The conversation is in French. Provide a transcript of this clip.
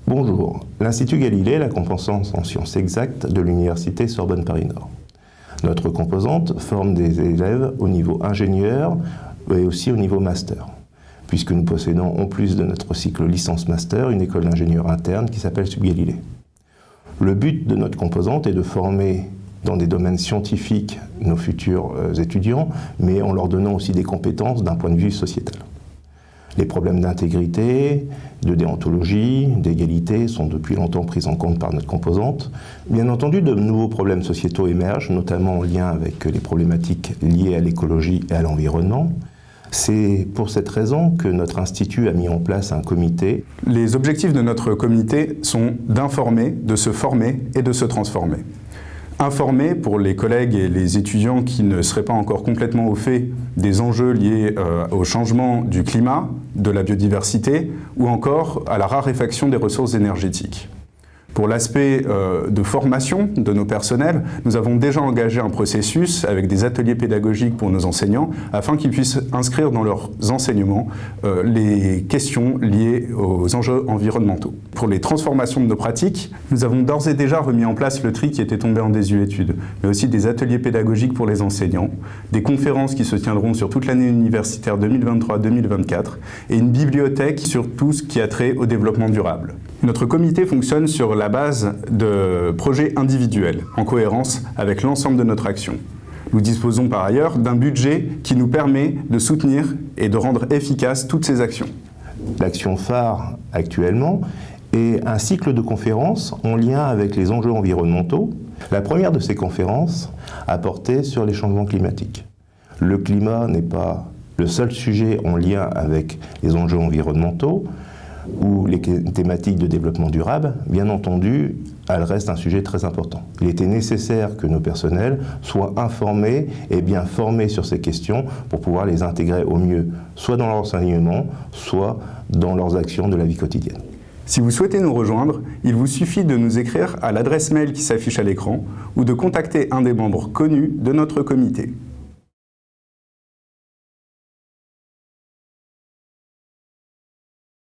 Bonjour, l'Institut Galilée est la composante en sciences exactes de l'Université Sorbonne Paris-Nord. Notre composante forme des élèves au niveau ingénieur et aussi au niveau master, puisque nous possédons, en plus de notre cycle licence-master, une école d'ingénieurs interne qui s'appelle SUBGalilée. Le but de notre composante est de former dans des domaines scientifiques nos futurs étudiants, mais en leur donnant aussi des compétences d'un point de vue sociétal. Les problèmes d'intégrité, de déontologie, d'égalité sont depuis longtemps pris en compte par notre composante. Bien entendu, de nouveaux problèmes sociétaux émergent, notamment en lien avec les problématiques liées à l'écologie et à l'environnement. C'est pour cette raison que notre institut a mis en place un comité. Les objectifs de notre comité sont d'informer, de se former et de se transformer. Informer pour les collègues et les étudiants qui ne seraient pas encore complètement au fait des enjeux liés au changement du climat, de la biodiversité ou encore à la raréfaction des ressources énergétiques. Pour l'aspect de formation de nos personnels, nous avons déjà engagé un processus avec des ateliers pédagogiques pour nos enseignants afin qu'ils puissent inscrire dans leurs enseignements les questions liées aux enjeux environnementaux. Pour les transformations de nos pratiques, nous avons d'ores et déjà remis en place le tri qui était tombé en désuétude, mais aussi des ateliers pédagogiques pour les enseignants, des conférences qui se tiendront sur toute l'année universitaire 2023-2024 et une bibliothèque sur tout ce qui a trait au développement durable. Notre comité fonctionne sur la base de projets individuels, en cohérence avec l'ensemble de notre action. Nous disposons par ailleurs d'un budget qui nous permet de soutenir et de rendre efficaces toutes ces actions. L'action phare actuellement est un cycle de conférences en lien avec les enjeux environnementaux. La première de ces conférences a porté sur les changements climatiques. Le climat n'est pas le seul sujet en lien avec les enjeux environnementaux ou les thématiques de développement durable. Bien entendu, elle reste un sujet très important. Il était nécessaire que nos personnels soient informés et bien formés sur ces questions pour pouvoir les intégrer au mieux, soit dans leur enseignement, soit dans leurs actions de la vie quotidienne. Si vous souhaitez nous rejoindre, il vous suffit de nous écrire à l'adresse mail qui s'affiche à l'écran ou de contacter un des membres connus de notre comité.